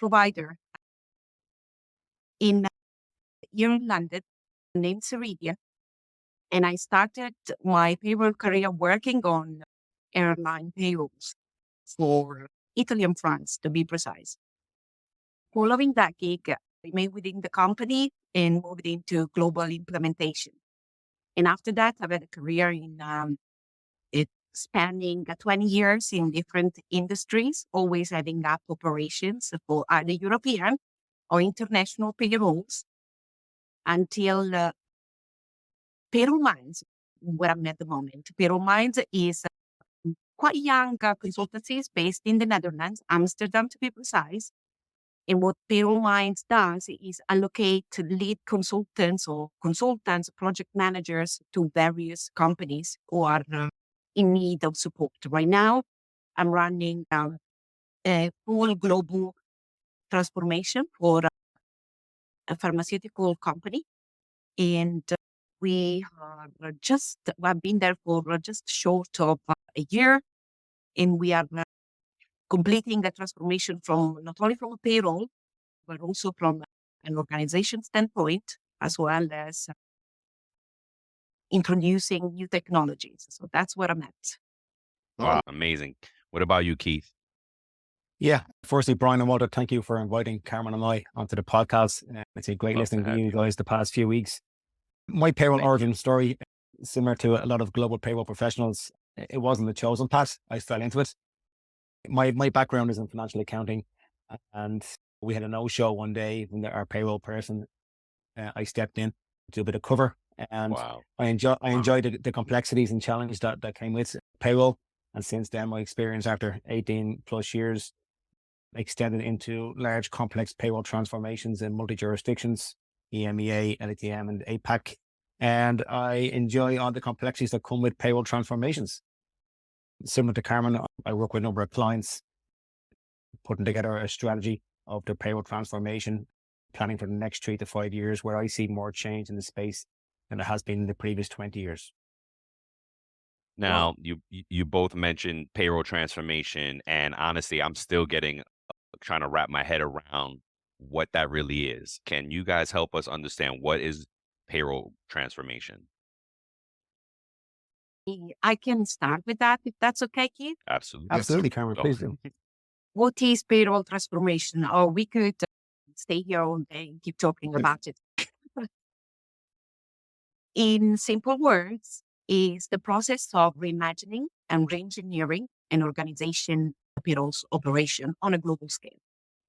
provider in here in London named Ceridian. And I started my payroll career working on airline payrolls for Italy and France, to be precise. Following that gig, I remained within the company and moved into global implementation. And after that, I've had a career in it spanning 20 years in different industries, always heading up operations for either European or international payrolls until Payroll Minds, where I'm at the moment. Payroll Minds is quite young consultancies based in the Netherlands, Amsterdam to be precise. And what Payroll Minds does is allocate lead consultants or consultants, project managers to various companies who are in need of support. Right now, I'm running a full global transformation for a pharmaceutical company. And I've been there for just short of a year. And we are completing the transformation from not only from a payroll, but also from an organization standpoint, as well as introducing new technologies. So that's where I'm at. Wow, amazing. What about you, Keith? Yeah, firstly, Brian and Walter, thank you for inviting Carmen and I onto the podcast. It's been great listening to you guys the past few weeks. My payroll origin story, similar to a lot of global payroll professionals, it wasn't the chosen path. I fell into it. My background is in financial accounting, and we had a no-show one day when our payroll person, I stepped in to do a bit of cover, and I enjoyed the complexities and challenges that came with payroll. And since then, my experience after 18 plus years extended into large complex payroll transformations in multi-jurisdictions, EMEA, LATM, and APAC. And I enjoy all the complexities that come with payroll transformations. Similar to Carmen, I work with a number of clients, putting together a strategy of their payroll transformation, planning for the next 3 to 5 years, where I see more change in the space than it has been in the previous 20 years. Now, you both mentioned payroll transformation, and honestly, I'm still trying to wrap my head around what that really is. Can you guys help us understand what is payroll transformation? I can start with that, if that's okay, Keith. Absolutely, Carmen, please do. What is payroll transformation? Or we could stay here all day and keep talking about it. In simple words, is the process of reimagining and reengineering an organization payroll's operation on a global scale.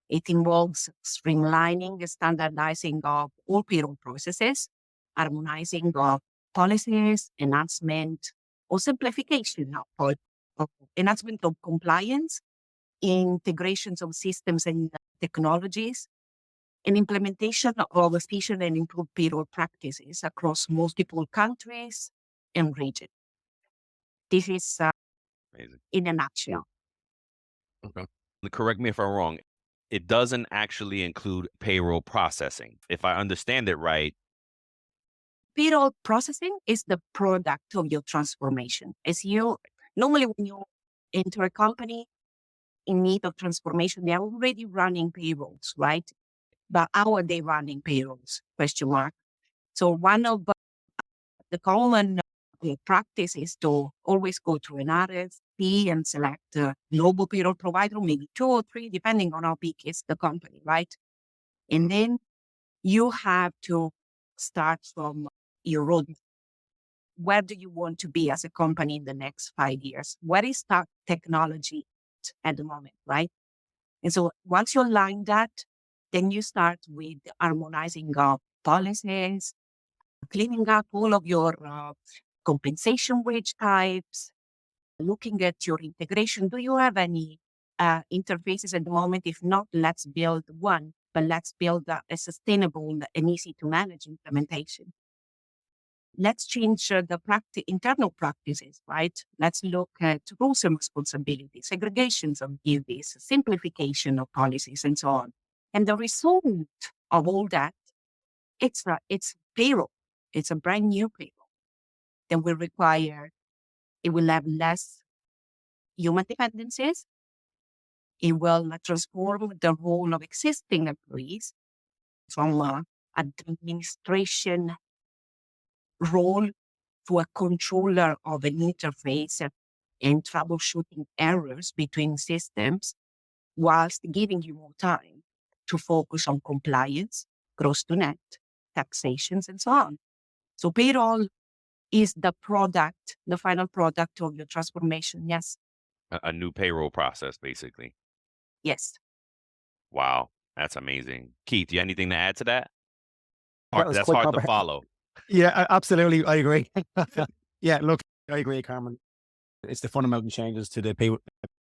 It involves streamlining and standardizing of all payroll processes, harmonizing of policies, enhancement or simplification of enhancement of compliance, integrations of systems and technologies, and implementation of efficient and improved payroll practices across multiple countries and regions. This is in a nutshell. Okay. Correct me if I'm wrong. It doesn't actually include payroll processing. If I understand it right. Payroll processing is the product of your transformation. Normally when you enter a company in need of transformation, they're already running payrolls, right? But how are they running payrolls? Question mark. So one of the common practice is to always go to an RFP and select a global payroll provider, maybe 2 or 3, depending on how big is the company, right? And then you have to start from your road. Where do you want to be as a company in the next 5 years? Where is that technology at the moment, right? And so once you align that, then you start with harmonizing policies, cleaning up all of your compensation wage types, looking at your integration. Do you have any interfaces at the moment? If not, let's build one, but let's build a sustainable and easy to manage implementation. Let's change the internal practices, right? Let's look at roles and responsibilities, segregations of duties, simplification of policies, and so on. And the result of all that, it's payroll. It's a brand new payroll. Then it will have less human dependencies. It will transform the role of existing employees from administration role to a controller of an interface and troubleshooting errors between systems, whilst giving you more time to focus on compliance, gross to net, taxations, and so on. So payroll is the product, the final product of your transformation. Yes. A new payroll process, basically. Yes. Wow, that's amazing. Keith, you anything to add to that? That was That's quite hard to comprehensive. follow. Yeah, absolutely. I agree. Yeah, look, I agree, Carmen. It's the fundamental changes to the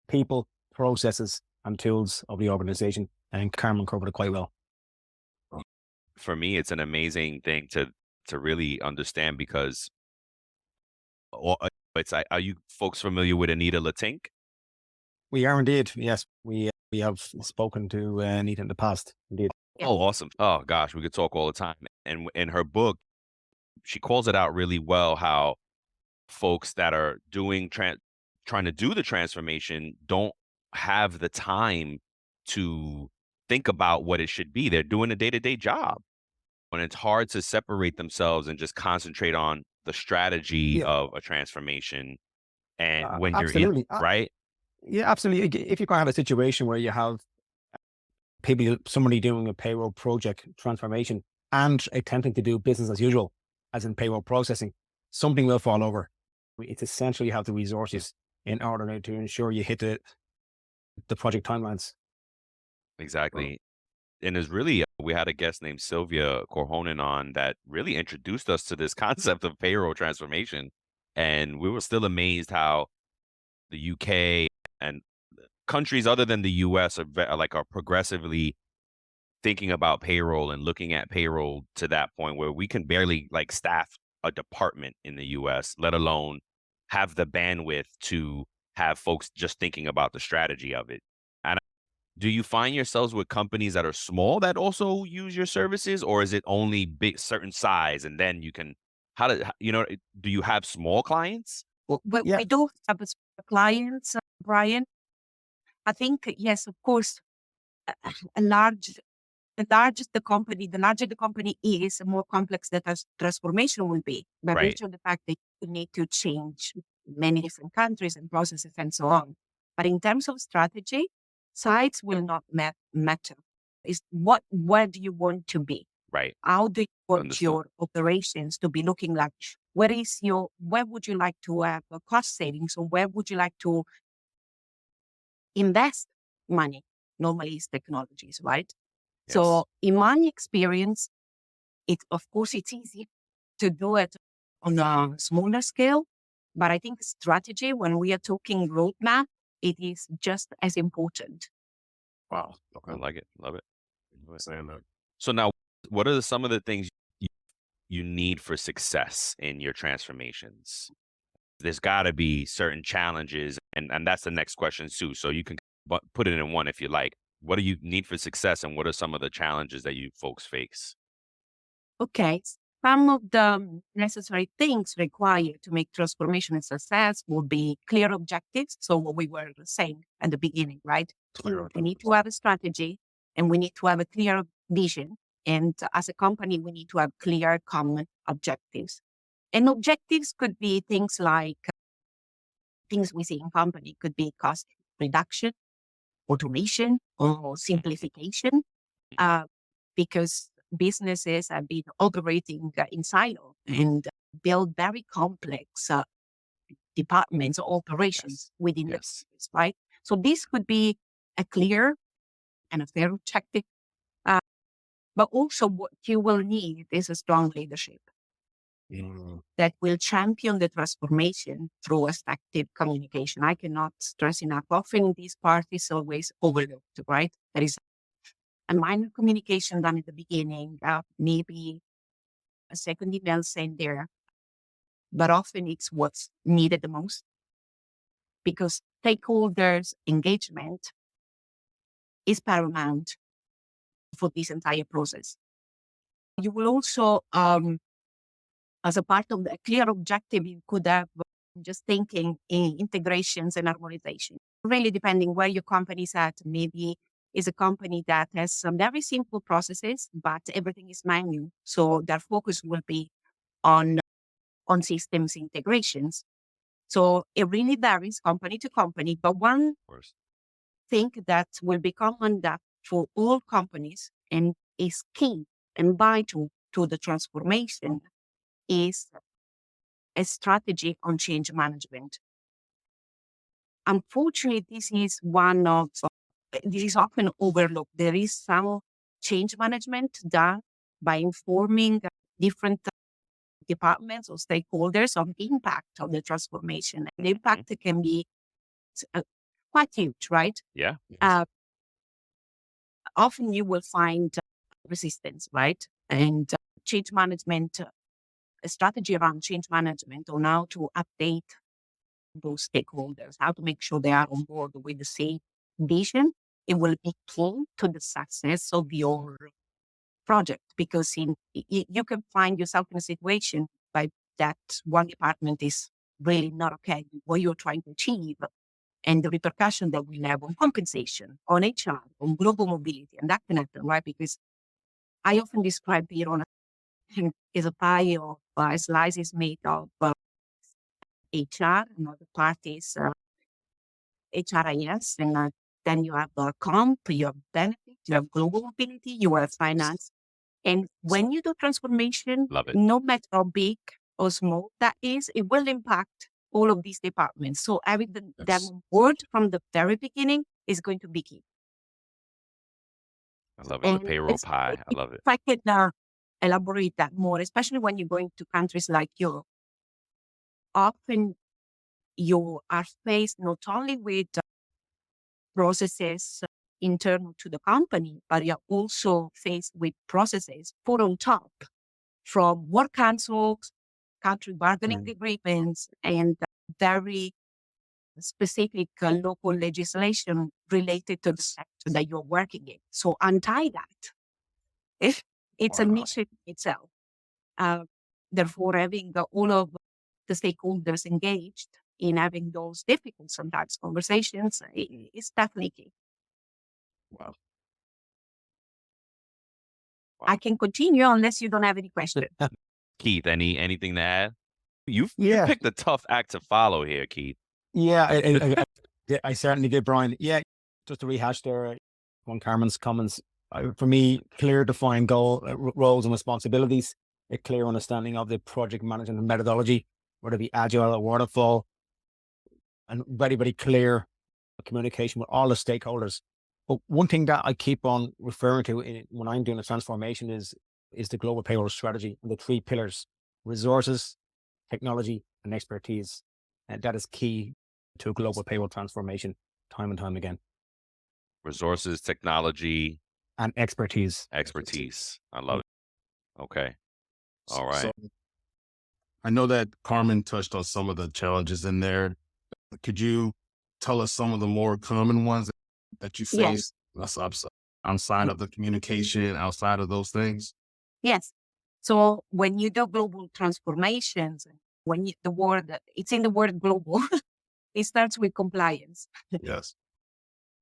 people, processes, and tools of the organization. And Carmen covered it quite well. For me, it's an amazing thing to really understand because are you folks familiar with Anita Latink? We are indeed. Yes, we have spoken to Anita in the past. Indeed. Yeah. Oh, awesome. Oh gosh, we could talk all the time. And in her book, she calls it out really well how folks that are trying to do the transformation don't have the time to think about what it should be. They're doing a day-to-day job. And it's hard to separate themselves and just concentrate on the strategy Yeah, of a transformation. And when you're in, absolutely. right? Yeah, absolutely. If you can have a situation where you have somebody doing a payroll project transformation and attempting to do business as usual, as in payroll processing, something will fall over. It's essential you have the resources in order to ensure you hit the project timelines. Exactly. And it's really, we had a guest named Sylvia Corhonen on that really introduced us to this concept of payroll transformation. And we were still amazed how the UK and countries other than the US are progressively thinking about payroll and looking at payroll to that point where we can barely like staff a department in the US, let alone have the bandwidth to have folks just thinking about the strategy of it. And do you find yourselves with companies that are small that also use your services, or is it only big certain size and then you can do you have small clients? Well, Yeah, we do have clients, Brian. I think, yes, of course, a a large, the larger the company is, the more complex the transformation will be. By Right. virtue of the fact that you need to change many different countries and processes and so on. But in terms of strategy, sites will not matter. Is where do you want to be? Right. How do you want Understood. your operations to be looking like? Where would you like to have a cost savings, or where would you like to invest money? Normally it's technologies, right? Yes. So in my experience, of course it's easy to do it on a smaller scale, but I think strategy, when we are talking roadmap, it is just as important. Wow. Okay. I like it. Love it. Saying that. So now, what are some of the things you need for success in your transformations? There's got to be certain challenges, and that's the next question too. So you can put it in one if you like. What do you need for success, and what are some of the challenges that you folks face? Okay. Some of the necessary things required to make transformation a success would be clear objectives. So what we were saying at the beginning, right? We need to have a strategy and we need to have a clear vision. And as a company, we need to have clear common objectives. And objectives could be things like things we see in company could be cost reduction, automation, or simplification, because businesses have been operating in silo and build very complex departments or operations within the business, right? So this could be a clear and a fair objective, but also what you will need is a strong leadership that will champion the transformation through effective communication. I cannot stress enough. Often this part is always overlooked, right? There is a minor communication done at the beginning, maybe a second email sent there, but often it's what's needed the most because stakeholders' engagement is paramount for this entire process. You will also, as a part of the clear objective, you could have just thinking in integrations and harmonization. really depending where your company's at. Maybe is a company that has some very simple processes, but everything is manual. So their focus will be on systems integrations. So it really varies company to company. But one Of course. thing that will be common that for all companies and is key and vital to the transformation is a strategy on change management. Unfortunately, this is often overlooked. There is some change management done by informing different departments or stakeholders of the impact of the transformation. And the impact can be quite huge, right? Yeah. Often you will find resistance, right? And change management, a strategy around change management on how to update those stakeholders, how to make sure they are on board with the same vision. It will be key to the success of your project, because you can find yourself in a situation by that one department is really not okay with what you're trying to achieve, and the repercussion that will have on compensation, on HR, on global mobility, and that can happen, right? Because I often describe payroll as a pie of slices made of HR, another part is HRIS, and then you have comp, you have benefits, you have global mobility, you have finance. And when you do transformation, Love it. no matter how big or small that is, it will impact all of these departments. So having them on board from the very beginning is going to be key. I love it. The And payroll pie. I love it. if I could elaborate that more, especially when you're going to countries like Europe, often you are faced not only with processes internal to the company, but you're also faced with processes put on top from work councils, country bargaining agreements, and very specific local legislation related to the sector that you're working in. So untie that. It's a mission in itself. Therefore, having all of the stakeholders engaged in having those difficult sometimes conversations is definitely key. Wow. I can continue unless you don't have any questions. Keith, anything to add? You Yeah. picked a tough act to follow here, Keith. Yeah, I certainly did, Brian. Yeah, just to rehash there, one Carmen's comments. For me, clear defined roles and responsibilities, a clear understanding of the project management methodology, whether it be agile or waterfall, and very, very clear communication with all the stakeholders. But one thing that I keep on referring to when I'm doing a transformation is the global payroll strategy and the three pillars: resources, technology, and expertise. And that is key to a global payroll transformation time and time again. Resources, technology, and expertise. I love it. Okay. All right. So I know that Carmen touched on some of the challenges in there. Could you tell us some of the more common ones that you face outside of the communication, outside of those things? Yes. So when you do global transformations, it's in the word global, it starts with compliance. Yes.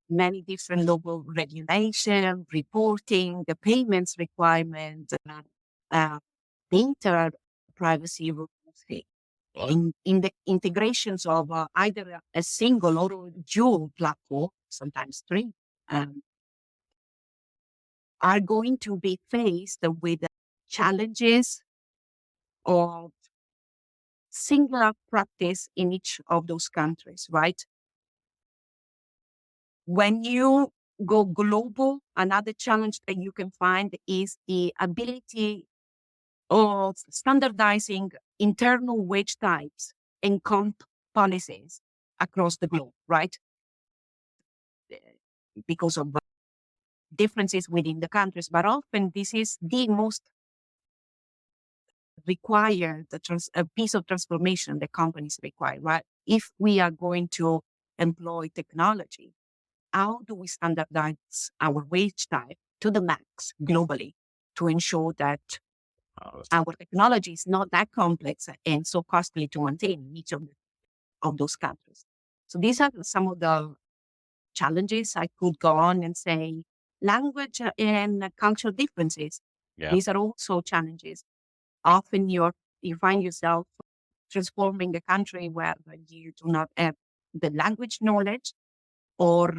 Many different local regulation, reporting, the payments requirements, data privacy rules, in the integrations of either a single or dual platform, sometimes three, are going to be faced with challenges of singular practice in each of those countries, right? When you go global, another challenge that you can find is the ability of standardizing internal wage types and comp policies across the globe, right? Because of differences within the countries, but often this is the most required a piece of transformation that companies require, right? If we are going to employ technology, how do we standardize our wage type to the max globally to ensure that our technology is not that complex and so costly to maintain in each of those countries? So these are some of the challenges. I could go on and say language and cultural differences. Yeah. These are also challenges. Often you find yourself transforming a country where you do not have the language knowledge or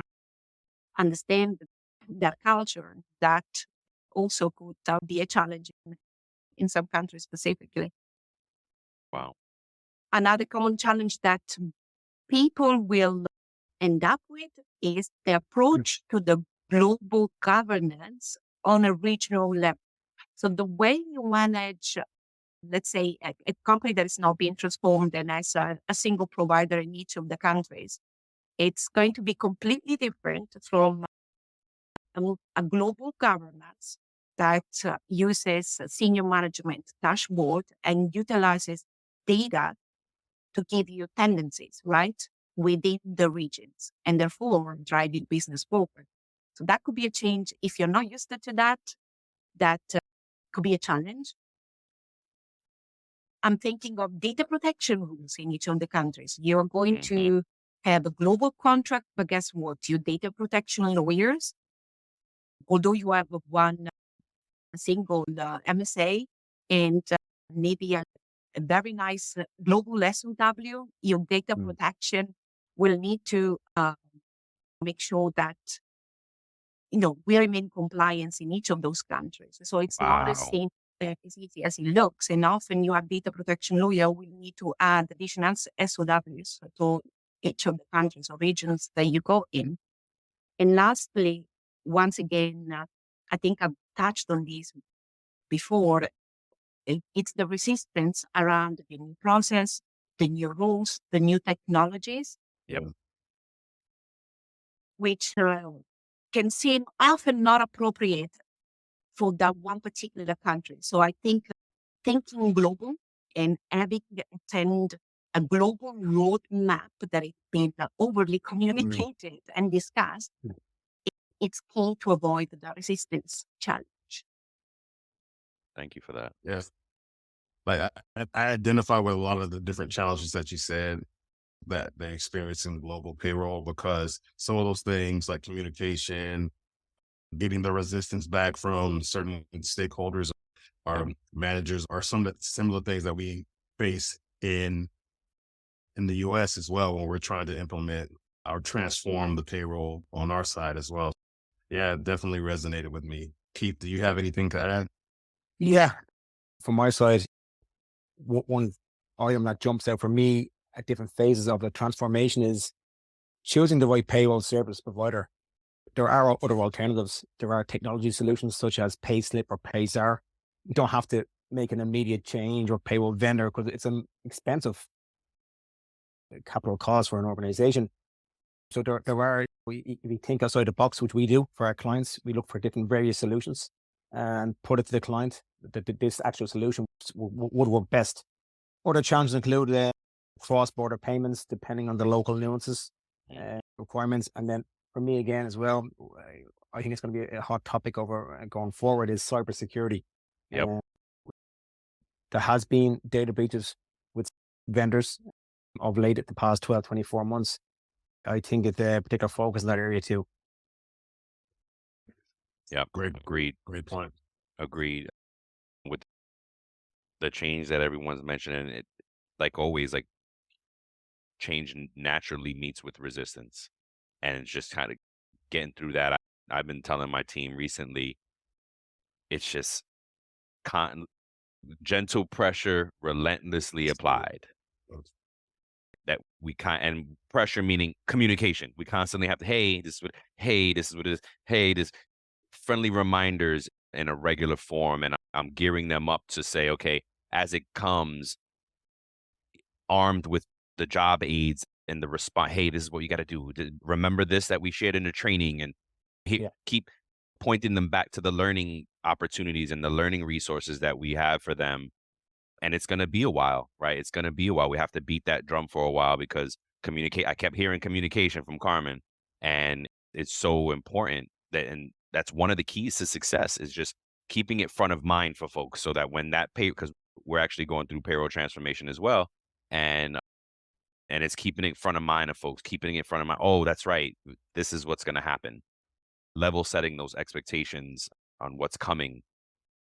understand their culture. That also could be a challenge in some countries specifically. Wow. Another common challenge that people will end up with is the approach to the global governance on a regional level. So the way you manage, let's say, a company that is now being transformed and has a single provider in each of the countries, it's going to be completely different from a global governance that uses a senior management dashboard and utilizes data to give you tendencies, right, within the regions and therefore driving business forward. So that could be a change. If you're not used to that, that could be a challenge. I'm thinking of data protection rules in each of the countries. You're going to have a global contract, but guess what? Your data protection lawyers, although you have one single MSA and maybe a very nice global SOW, your data protection will need to make sure that we remain compliance in each of those countries. So it's not as Wow. as easy as it looks. And often you have data protection lawyer will need to add additional SOWs to each of the countries or regions that you go in. And lastly, once again, I think I've touched on this before. It's the resistance around the new process, the new rules, the new technologies, Yep. which can seem often not appropriate for that one particular country. So I think thinking global and having attend a global roadmap that is being overly communicated and discussed, it's key to avoid the resistance challenge. Thank you for that. Yes. Like I identify with a lot of the different challenges that you said that they experience in global payroll, because some of those things like communication, getting the resistance back from certain stakeholders or managers are some of the similar things that we face in the US as well when we're trying to implement or transform the payroll on our side as well. Yeah, it definitely resonated with me. Keith, do you have anything to add? Yeah. From my side, one item that jumps out for me at different phases of the transformation is choosing the right payroll service provider. There are other alternatives. There are technology solutions such as Payslip or Payzar. You don't have to make an immediate change or payroll vendor because it's an expensive capital cost for an organization. So if we think outside the box, which we do for our clients, we look for different various solutions and put it to the client that this actual solution would work best. Other challenges include cross-border payments, depending on the local nuances, requirements. And then for me again as well, I think it's going to be a hot topic over going forward is cybersecurity. Yep. There has been data breaches with vendors of late at the past 12, 24 months. I think it's a particular focus in that area too. Yep. Agreed. Great point. Agreed. With the change that everyone's mentioning, it, like always, like change naturally meets with resistance, and it's just kind of getting through that. I've been telling my team recently, it's just gentle pressure, relentlessly applied. That we and pressure meaning communication. We constantly have to, hey, this is what it is. Hey, this friendly reminders in a regular form, and I'm gearing them up to say, okay, as it comes, armed with the job aids and the response. Hey, this is what you got to do. Remember this that we shared in the training, and keep pointing them back to the learning opportunities and the learning resources that we have for them. And it's going to be a while, right? It's going to be a while. We have to beat that drum for a while because I kept hearing communication from Carmen, and it's so important and that's one of the keys to success is just keeping it front of mind for folks so that when that because we're actually going through payroll transformation as well. And And it's keeping it front of mind of folks, keeping it front of mind. Oh, that's right. This is what's going to happen. Level setting those expectations on what's coming.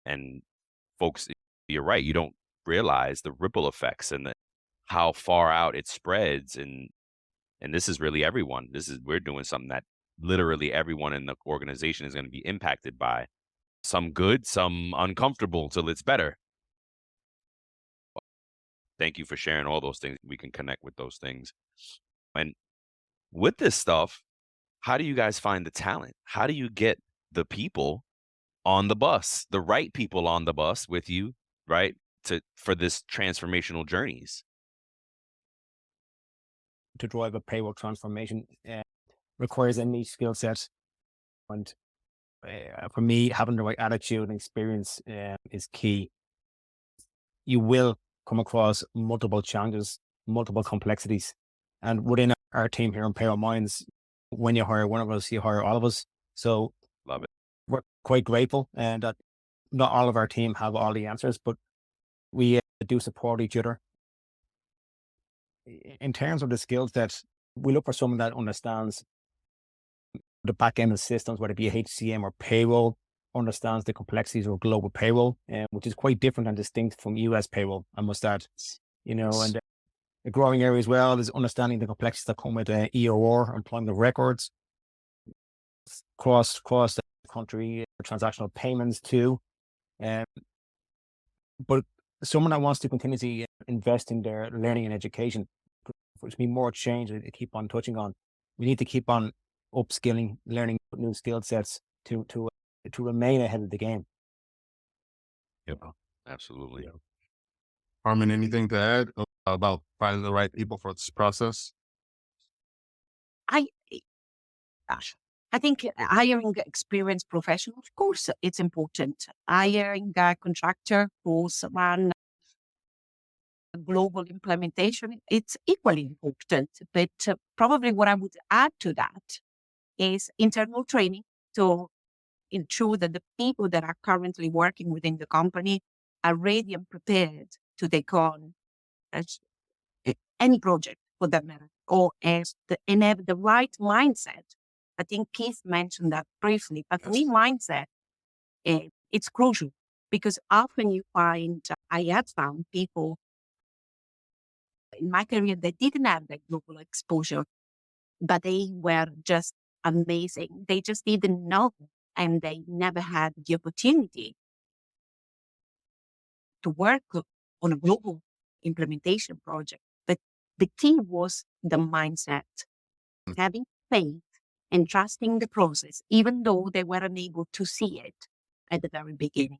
And folks, you're right. You don't realize the ripple effects and how far out it spreads. And this is really everyone. We're doing something that literally everyone in the organization is going to be impacted by. Some good, some uncomfortable till it's better. Thank you for sharing all those things. We can connect with those things. And with this stuff, how do you guys find the talent? How do you get the people on the bus, the right people on the bus with you, right? For this transformational journeys? To drive a payroll transformation requires a niche skill set. And for me, having the right attitude and experience is key. You will come across multiple challenges, multiple complexities. And within our team here in Payroll Minds, when you hire one of us, you hire all of us. So Love it. We're quite grateful and that not all of our team have all the answers, but we do support each other. In terms of the skills that we look for, someone that understands the back end of systems, whether it be HCM or payroll, understands the complexities of global payroll, which is quite different and distinct from US payroll, I must add. And a growing area as well is understanding the complexities that come with EOR, employment of records, cross the country transactional payments too. But someone that wants to continuously invest in their learning and education, for it to be more change to keep on touching on, we need to keep on upskilling, learning new skill sets to remain ahead of the game. Yep, absolutely. Yeah. Carmen, anything to add about finding the right people for this process? I think hiring experienced professionals, of course, it's important. Hiring a contractor who's run a global implementation, it's equally important. But probably what I would add to that is internal training to ensure that the people that are currently working within the company are ready and prepared to take on any project for that matter, and have the right mindset. I think Keith mentioned that briefly, but for me, mindset, it's crucial because often you find, I had found people in my career that didn't have that global exposure, but they were just amazing. They just didn't know, and they never had the opportunity to work on a global implementation project. But the key was the mindset, having faith and trusting the process, even though they were unable to see it at the very beginning.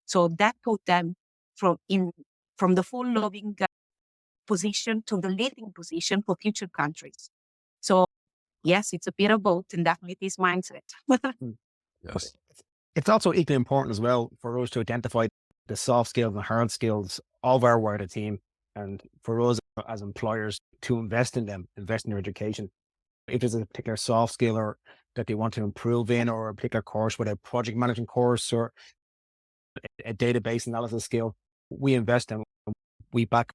So that put them from the full loving position to the leading position for future countries. So yes, it's a bit of both, and definitely this mindset. Yes. It's also equally important as well for us to identify the soft skills and hard skills of our wider team, and for us as employers to invest in them, invest in their education. If there's a particular soft skill or that they want to improve in, or a particular course, whether a project management course or a database analysis skill, we invest in, we back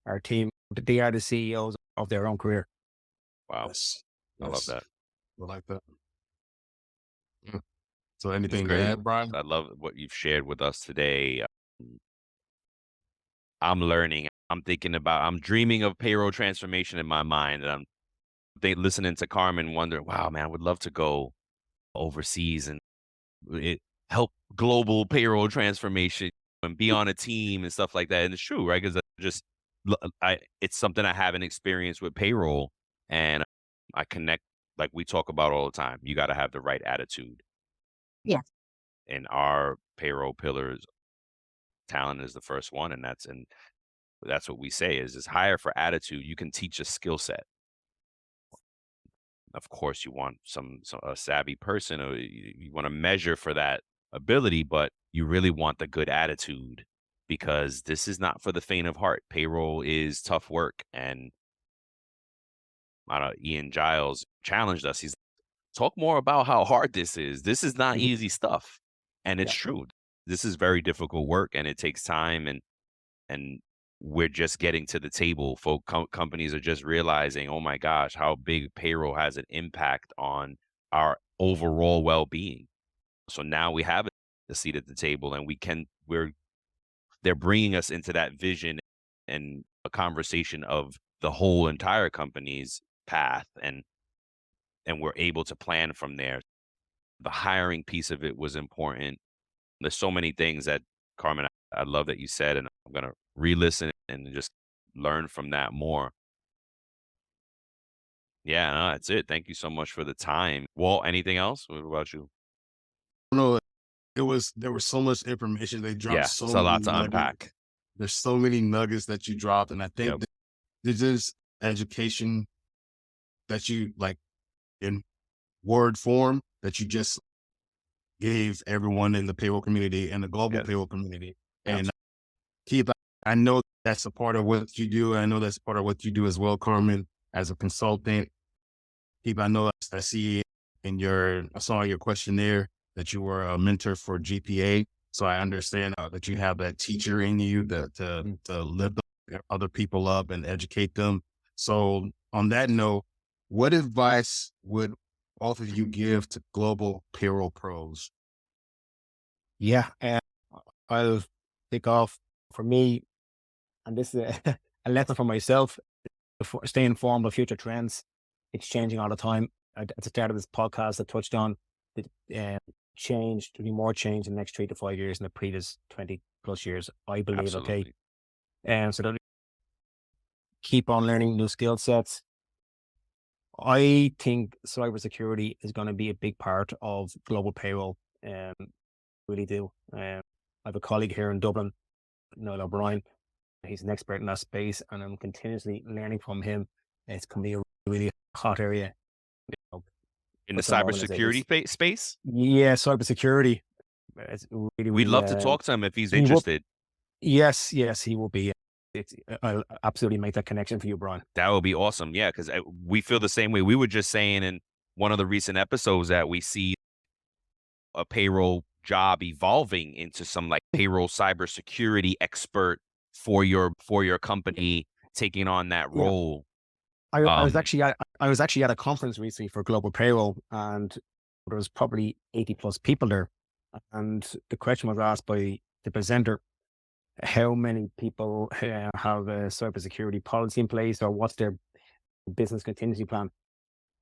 our team. They are the CEOs of their own career. Wow. Yes. I love that. I like that. So anything to great. add, Brian? I love what you've shared with us today. I'm learning. I'm dreaming of payroll transformation in my mind. And listening to Carmen wonder, wow, man, I would love to go overseas and help global payroll transformation and be on a team and stuff like that. And it's true, right? Because it's something I haven't experienced with payroll, and I connect, like we talk about all the time. You got to have the right attitude. Yes. In our payroll pillars, talent is the first one, and that's what we say is hire for attitude. You can teach a skill set. Of course, you want a savvy person, or you want to measure for that ability, but you really want the good attitude, because this is not for the faint of heart. Payroll is tough work, and I don't know, Ian Giles challenged us. He's talk more about how hard this is. This is not easy stuff, and it's true. This is very difficult work, and it takes time, and we're just getting to the table. Companies are just realizing, oh my gosh, how big payroll has an impact on our overall well-being. So now we have a seat at the table, and they're bringing us into that vision and a conversation of the whole entire company's path, and we're able to plan from there. The hiring piece of it was important. There's so many things that, Carmen, I love that you said, and I'm gonna re-listen and just learn from that more. Yeah, no, that's it. Thank you so much for the time. Walt, anything else? What about you? No, there was so much information. They dropped Yeah, so it's a many lot to nuggets. unpack. There's so many nuggets that you dropped, and I think Yep. this is education that you like in word form that you just gave everyone in the payroll community and the global Yes. payroll community. And Absolutely. Keith, I know that's a part of what you do. I know that's part of what you do as well, Carmen, as a consultant. Keith, I know I see I saw your questionnaire that you were a mentor for GPA. So I understand that you have that teacher in you to lift other people up and educate them. So on that note, what advice would both of you give to global payroll pros? Yeah, I'll pick off for me, and this is a lesson for myself. Stay informed of future trends. It's changing all the time. At the start of this podcast, I touched on the change, to be more change in the next 3 to 5 years than the previous 20 plus years, I believe. Okay. Absolutely. And so that keep on learning new skill sets. I think cybersecurity is going to be a big part of global payroll. Really do. I have a colleague here in Dublin, O'Brien. He's an expert in that space, and I'm continuously learning from him. It's going to be a really hot area. In the For some organizations. cybersecurity space, Yeah, cybersecurity. It's really, we'd really. love to talk to him if he's he will- interested. Yes, he will be. I'll absolutely make that connection for you, Brian. That would be awesome. Yeah, because we feel the same way. We were just saying in one of the recent episodes that we see a payroll job evolving into some like payroll cybersecurity expert for your company, taking on that Yeah. role. I was actually at a conference recently for global payroll, and there was probably 80 plus people there. And the question was asked by the presenter, how many people have a cybersecurity policy in place, or what's their business contingency plan?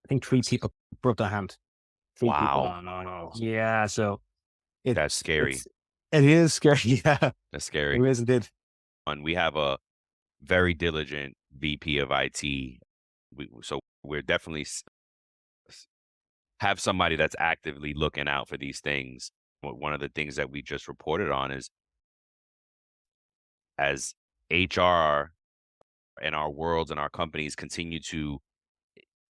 I think 3 people broke their hand. 3 people. Wow. No. Yeah, so That's scary. It is scary. Yeah, That's scary. it isn't it? And we have a very diligent VP of IT. So we're definitely have somebody that's actively looking out for these things. One of the things that we just reported on is, as HR and our worlds and our companies continue to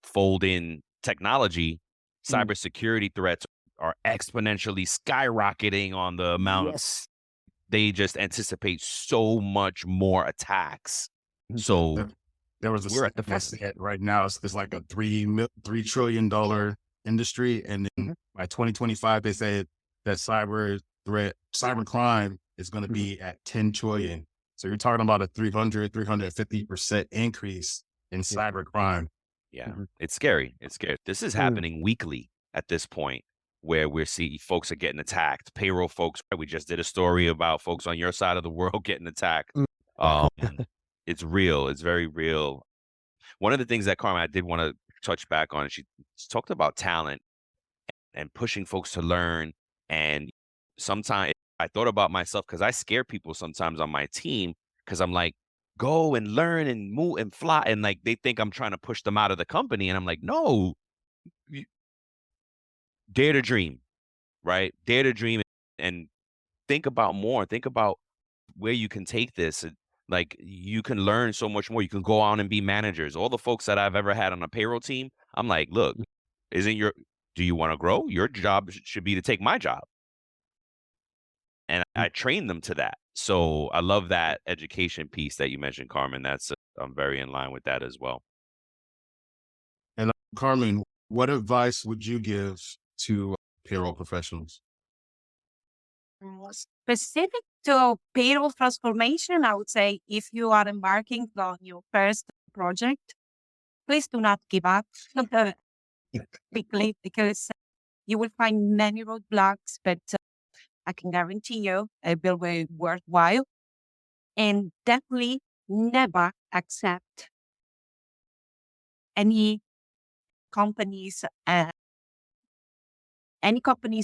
fold in technology, cybersecurity threats are exponentially skyrocketing on the amount. Yes. They just anticipate so much more attacks. So there was we're at the front. right now. It's like a $3 trillion industry, and then by 2025, they said that cybercrime is going to be at 10 trillion. So you're talking about a 350% increase in cybercrime. Yeah, it's scary. It's scary. This is happening weekly at this point, where we're seeing folks are getting attacked. Payroll folks. We just did a story about folks on your side of the world getting attacked. It's real. It's very real. One of the things that, Carmen, I did want to touch back on, she talked about talent and pushing folks to learn. And sometimes I thought about myself, because I scare people sometimes on my team, because I'm like, go and learn and move and fly. And like, they think I'm trying to push them out of the company. And I'm like, no, dare to dream, right? Dare to dream and think about more. Think about where you can take this. Like, you can learn so much more. You can go on and be managers. All the folks that I've ever had on a payroll team, I'm like, look, do you want to grow? Your job should be to take my job. And I train them to that. So I love that education piece that you mentioned, Carmen. I'm very in line with that as well. And Carmen, what advice would you give to payroll professionals? Specific So payroll transformation, I would say if you are embarking on your first project, please do not give up quickly because you will find many roadblocks, but I can guarantee you it will be worthwhile. And definitely never accept any companies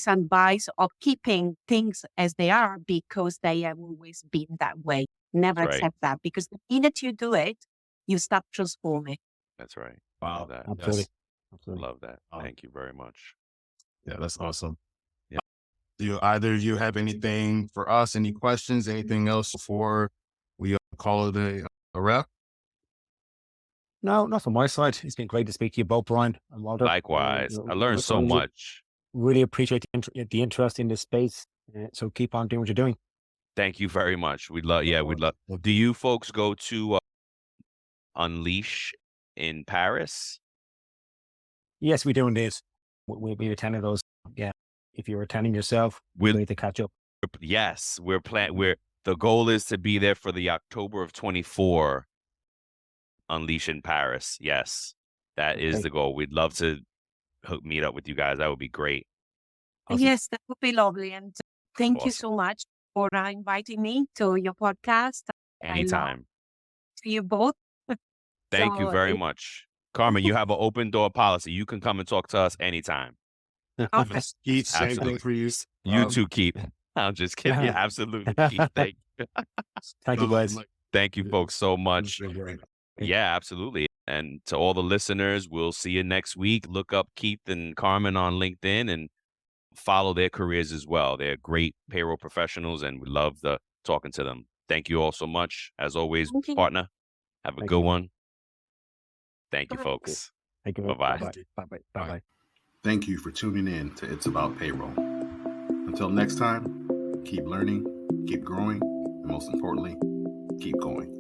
advice of keeping things as they are because they have always been that way. Never That's right. accept that because the minute you do it, you start transforming. That's right. Wow. Love that. Absolutely. Yes. Absolutely. Love that. Thank you very much. Yeah, that's awesome. Yeah. Do either of you have anything for us? Any questions? Anything else before we call it a wrap? No, not from my side. It's been great to speak to you both, Brian and Walter. Likewise. I learned so much. Really appreciate the interest in this space. So keep on doing what you're doing. Thank you very much. We'd love, we'd love. Do you folks go to Unleash in Paris? Yes, we do indeed. We'll be attending those. Yeah. If you're attending yourself, we're ready to catch up. Yes, the goal is to be there for the October of 24 Unleash in Paris. Yes, that is Okay. the goal. We'd love to meet up with you guys. That would be great. Awesome. Yes, that would be lovely. And thank you Awesome. so much for inviting me to your podcast. Anytime. To you both. Thank you very much. Carmen, you have an open door policy. You can come and talk to us anytime. Okay. Keith, same Absolutely. thing for you. You too, Keith. I'm just kidding. Yeah, absolutely, Keith. Thank you. Thank you, guys. Thank you, folks, so much. It's been great. Yeah, absolutely. And to all the listeners, we'll see you next week. Look up Keith and Carmen on LinkedIn and follow their careers as well. They're great payroll professionals, and we love talking to them. Thank you all so much. As always, Thank you. partner, have a Thank good you. one. Thank you, Bye. folks. Thank you. Bye-bye. Bye-bye. Bye-bye. Thank you for tuning in to It's About Payroll. Until next time, keep learning, keep growing, and most importantly, keep going.